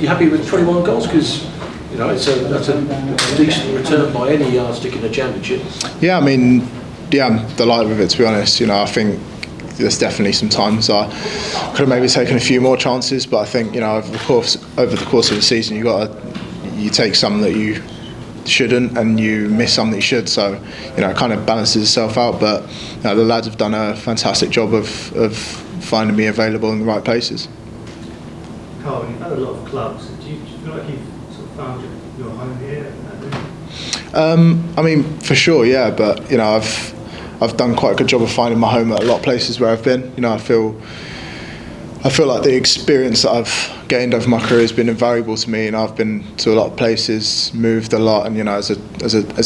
you happy with 21 goals? Because that's a decent return by any yardstick in the Championship. Yeah, I mean, I'm delighted with it, to be honest. I think there's definitely some times I could have maybe taken a few more chances, but I think over the course of the season you take some that you shouldn't and you miss some that you should, so it kind of balances itself out. But the lads have done a fantastic job of finding me available in the right places. Carl, you've had a lot of clubs. Do you feel like you've sort of found your home here? I mean, for sure, yeah. But I've done quite a good job of finding my home at a lot of places where I've been. I feel like the experience that I've gained over my career has been invaluable to me. I've been to a lot of places, moved a lot, and as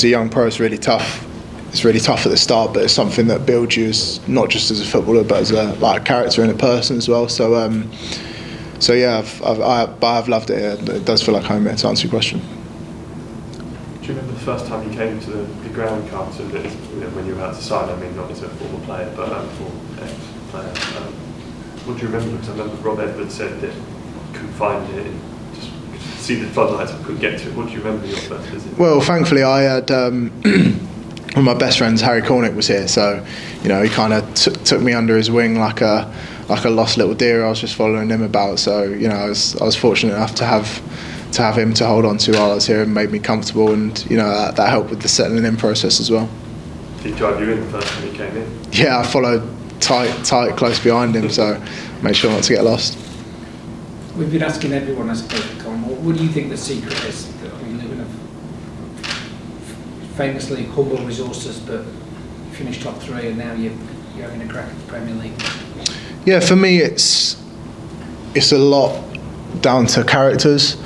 a young pro, it's really tough. It's really tough at the start, but it's something that builds you not just as a footballer, but as a character and a person as well. So yeah, I've loved it. It does feel like home here, to answer your question. Do you remember the first time you came to the ground, Carlton, when you were outside? I mean, not as a former player, but for ex-player. What do you remember? Because I remember Rob Edwards said that he couldn't find it, and just could see the floodlights and couldn't get to it. What do you remember your first visit? Well, thankfully, I had one of my best friends, Harry Cornick, was here, so he kind of took me under his wing like a lost little deer. I was just following him about, so I was fortunate enough to have him to hold on to while I was here, and made me comfortable, and that helped with the settling in process as well. Did he drive you in the first time he came in? Yeah, I followed tight, close behind him, so made sure not to get lost. We've been asking everyone, I suppose, Colin, what do you think the secret is? You live in a famously humble resources, but you finished top 3 and now you're having a crack at the Premier League. Yeah, for me it's a lot down to characters.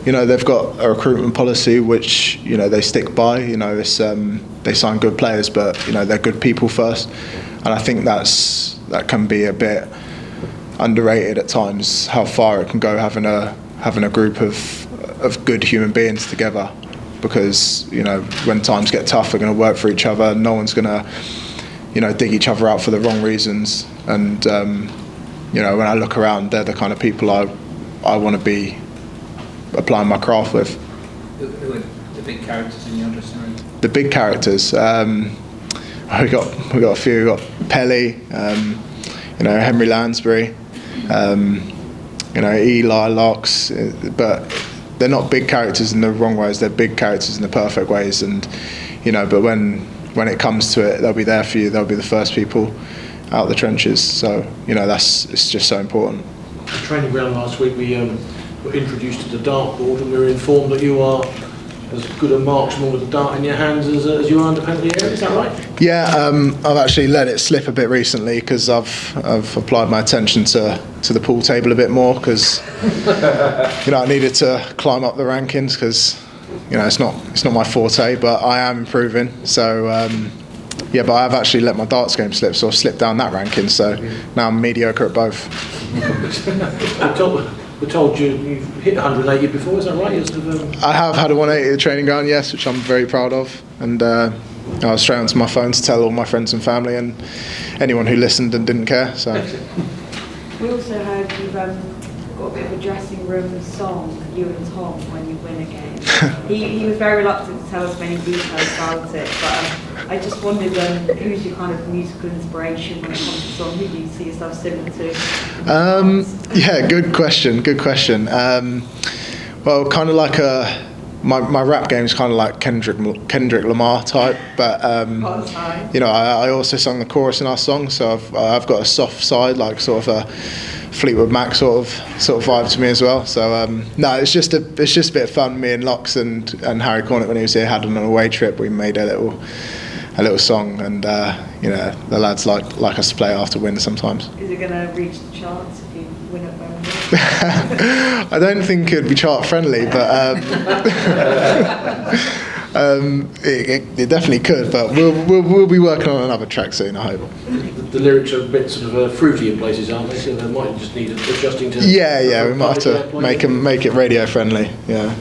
They've got a recruitment policy which they stick by. They sign good players, but they're good people first, and I think that can be a bit underrated at times, how far it can go having a group of good human beings together. Because when times get tough, we're going to work for each other. No one's going to dig each other out for the wrong reasons. And when I look around, they're the kind of people I want to be applying my craft with. Who are the big characters in your dressing room? The big characters. We got a few. We got Pelly, Henry Lansbury, Eli Locks, but they're not big characters in the wrong ways. They're big characters in the perfect ways, and but when it comes to it, they'll be there for you. They'll be the first people out the trenches. So it's just so important. The training ground last week, we were introduced to the dartboard, and we were informed that you are as good a marksman with a dart in your hands as you are independently area. Is that right? Yeah, I've actually let it slip a bit recently because I've applied my attention to the pool table a bit more, because I needed to climb up the rankings, because it's not my forte, but I am improving. So but I've actually let my darts game slip, so I've slipped down that ranking. So now I'm mediocre at both. We're told you've hit 180 before, is that right? I have had a 180 at the training ground, yes, which I'm very proud of. And I was straight onto my phone to tell all my friends and family and anyone who listened and didn't care. So. We also heard you've got a bit of a dressing room song, you and Tom, when you win a game. He was very reluctant to tell us many details about it, but I just wondered who's your kind of musical inspiration when it comes to song? Who do you see yourself similar to? Yeah, good question. Well, kind of like my rap game is kind of like Kendrick Lamar type, but I also sung the chorus in our song, so I've got a soft side, like sort of a Fleetwood Mac sort of vibe to me as well. So no, it's just a bit of fun. Me and Locks and Harry Cornick, when he was here, had on an away trip. We made a little song, and the lads like us to play after wins sometimes. Is it going to reach the charts if you win at Wembley? I don't think it'd be chart friendly, but it definitely could. But we'll be working on another track soon, I hope. The lyrics are a bit sort of fruity in places, aren't they? So they might just need adjusting to. Yeah, we might have to make it radio friendly. Yeah.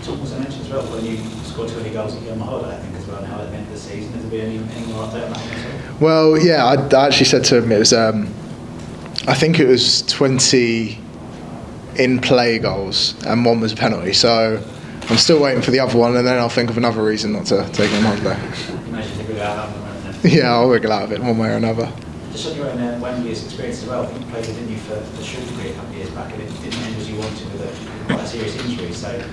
Tom was mentioned as well when you scored 20 goals at your holiday, I think, as well, and how it meant the season. Has there been anything like that about it? Well, yeah, I actually said to him it was. I think it was 20. in play goals, and one was a penalty. So I'm still waiting for the other one, and then I'll think of another reason not to take him on holiday. Imagine they go out of the Yeah, I'll wiggle out of it one way or another. Just on your own Wembley's experience as well, I think you played, didn't you, for Shrewsbury a couple of years back, and it didn't end as you wanted with quite a serious injury. So,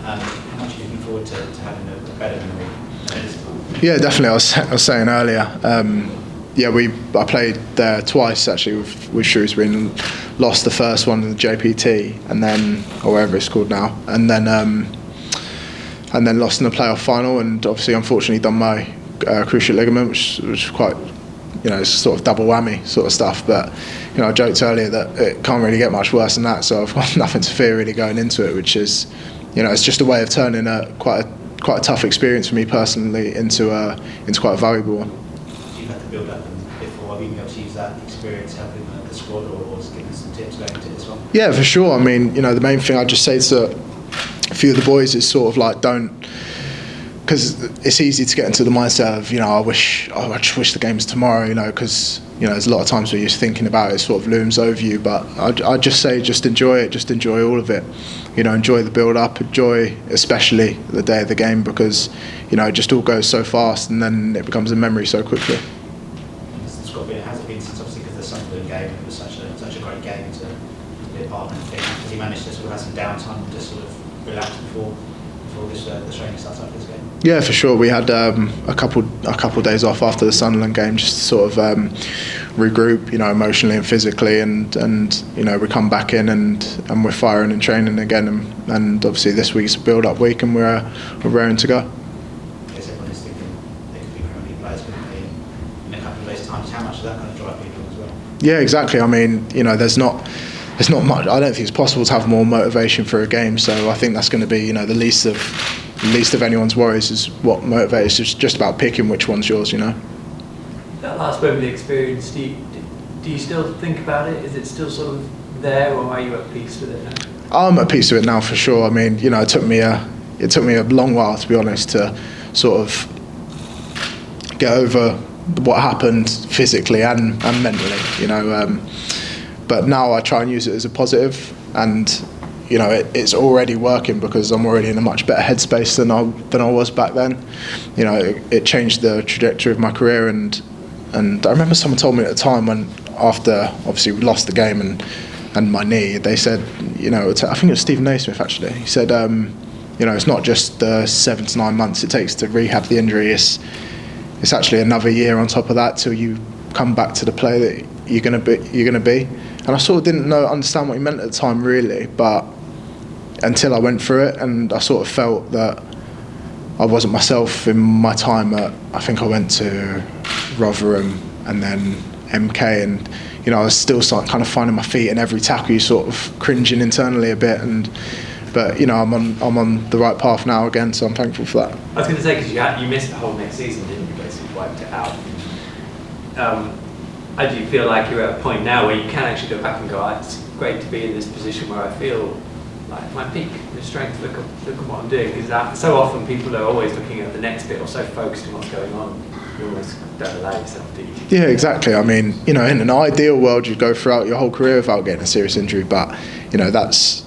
how much are you looking forward to having a better memory this time? Yeah, definitely. I was saying earlier. I played there twice actually with Shrewsbury and lost the first one in the JPT, and then or wherever it's called now, and then lost in the playoff final, and obviously unfortunately done my cruciate ligament, which was quite, it's sort of double whammy sort of stuff. But I joked earlier that it can't really get much worse than that, so I've got nothing to fear really going into it, which is, it's just a way of turning quite a tough experience for me personally into quite a valuable one. You've had to build up before. Have you been able to use that experience helping the squad, or giving some tips going into this one? Yeah, for sure. I mean, the main thing I'd just say to a few of the boys is sort of like because it's easy to get into the mindset of, I just wish the game was tomorrow, because, there's a lot of times where you're thinking about it, sort of looms over you. But I'd just say, just enjoy it, just enjoy all of it. Enjoy the build-up, enjoy especially the day of the game, because, it just all goes so fast and then it becomes a memory so quickly. It has been since, obviously, because the Sunderland game, it was such a great game to be a part of. Has he managed to sort of have some downtime to sort of relax before the training starts after this game? Yeah, for sure. We had a couple days off after the Sunderland game, just to sort of regroup, emotionally and physically, and we come back in and we're firing and training again, and obviously this week's a build-up week, and we're raring to go. I guess everyone is thinking they could be Premier League players, couldn't they, in a couple of days' time. How much does that kind of drive people as well? Yeah, exactly. I mean, there's not much. I don't think it's possible to have more motivation for a game. So I think that's going to be, the least of anyone's worries is what motivates. It's just about picking which one's yours. That last Wembley experience, do you still think about it? Is it still sort of there, or are you at peace with it now? I'm at peace with it now for sure. I mean, it took me a long while, to be honest, to sort of get over what happened physically and mentally. But now I try and use it as a positive, and it's already working because I'm already in a much better headspace than I was back then. It changed the trajectory of my career, and I remember someone told me at the time, when after obviously we lost the game and my knee, they said, I think it was Stephen Naismith actually. He said, it's not just the 7 to 9 months it takes to rehab the injury. It's actually another year on top of that till you come back to the player that you're going to be. And I sort of didn't understand what he meant at the time really, but until I went through it, and I sort of felt that I wasn't myself in my time I think I went to Rotherham and then MK, and I was still kind of finding my feet in every tackle, you sort of cringing internally a bit, but I'm on the right path now again, so I'm thankful for that. I was going to say, because you missed the whole next season, didn't you? Basically wiped it out. I do feel like you're at a point now where you can actually go back and go, it's great to be in this position where I feel like my peak, the strength, look at what I'm doing, because so often people are always looking at the next bit or so focused on what's going on, you almost don't allow yourself to. Yeah, exactly. I mean, in an ideal world you'd go throughout your whole career without getting a serious injury, but that's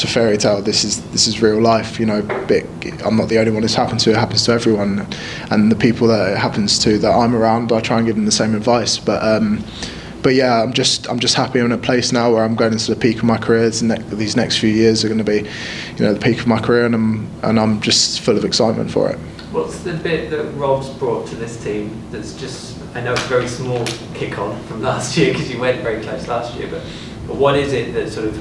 a fairy tale. This is real life. I'm not the only one it's happened to. It happens to everyone, and the people that it happens to that I'm around, I try and give them the same advice. But yeah, I'm just happy I'm in a place now where I'm going into the peak of my career. These next few years are going to be, the peak of my career, and I'm just full of excitement for it. What's the bit that Rob's brought to this team that's just, I know it's a very small kick on from last year because you went very close last year, but what is it that sort of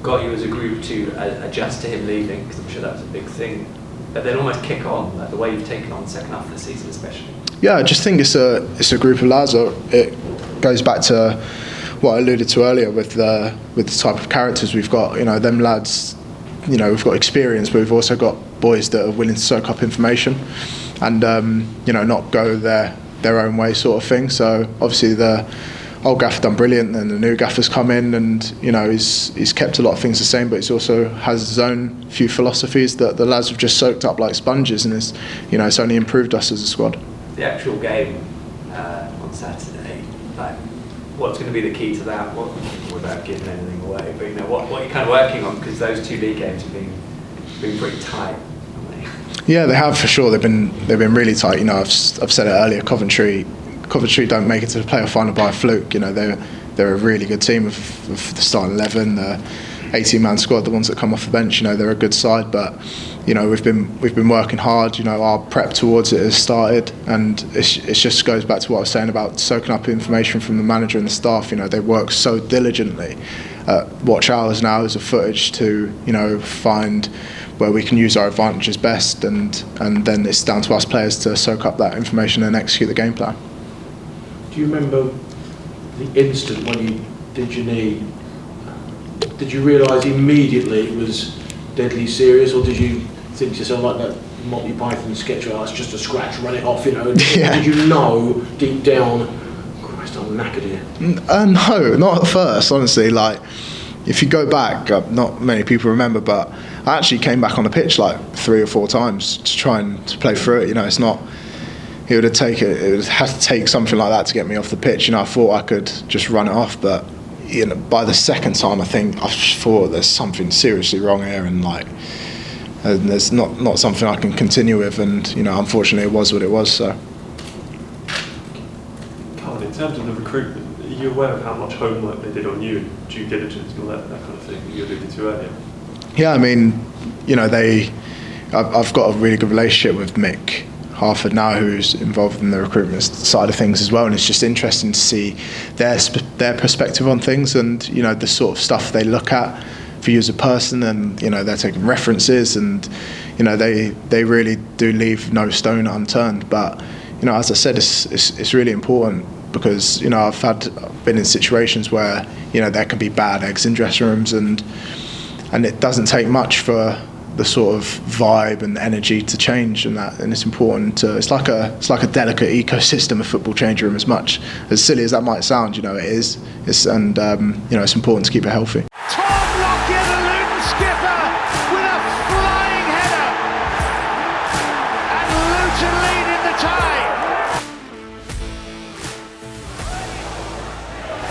got you as a group to adjust to him leaving, because I'm sure that was a big thing, but then almost kick on, like the way you've taken on the second half of the season especially? Yeah, I just think it's a group of lads. It goes back to what I alluded to earlier with the type of characters we've got. Them lads, we've got experience, but we've also got boys that are willing to soak up information and not go their own way sort of thing. So obviously the old gaffer done brilliant, and the new gaffer's come in, and he's kept a lot of things the same, but he's also has his own few philosophies that the lads have just soaked up like sponges, and it's only improved us as a squad. The actual game on Saturday, like what's going to be the key to that? What, without giving anything away, but what you're kind of working on, because those 2 league games have been pretty tight. Yeah, they have for sure. They've been really tight. I've said it earlier. Coventry don't make it to the playoff final by a fluke. They're a really good team of the starting 11, the 18-man squad, the ones that come off the bench. They're a good side, but we've been working hard. Our prep towards it has started, and it just goes back to what I was saying about soaking up information from the manager and the staff. They work so diligently at watch hours and hours of footage to find where we can use our advantages best, and then it's down to us players to soak up that information and execute the game plan. Do you remember the instant when you did your knee? Did you realise immediately it was deadly serious, or did you think to yourself like that Monty Python sketch, oh, it's just a scratch, run it off, Yeah. Did you know deep down, Christ, I'm knackered here? No, not at first, honestly. If you go back, not many people remember, but I actually came back on the pitch 3 or 4 times to try and to play through it. It's not. It would have to take something like that to get me off the pitch. I thought I could just run it off, but by the second time, I thought there's something seriously wrong here, and there's not something I can continue with. And unfortunately, it was what it was. So. Carl, in terms of the recruitment, are you aware of how much homework they did on you, and due diligence and all that kind of thing that you alluded to earlier? Yeah, I've got a really good relationship with Mick Harford now, who's involved in the recruitment side of things as well, and it's just interesting to see their perspective on things, and the sort of stuff they look at for you as a person, and they're taking references, and they really do leave no stone unturned. But as I said, it's really important, because I've been in situations where there can be bad eggs in dressing rooms, and it doesn't take much for the sort of vibe and energy to change, and it's important it's like a delicate ecosystem of football change room, as much as silly as that might sound. It is, it's important to keep it healthy. Tom Lockyer, the Luton skipper, with a flying header, and Luton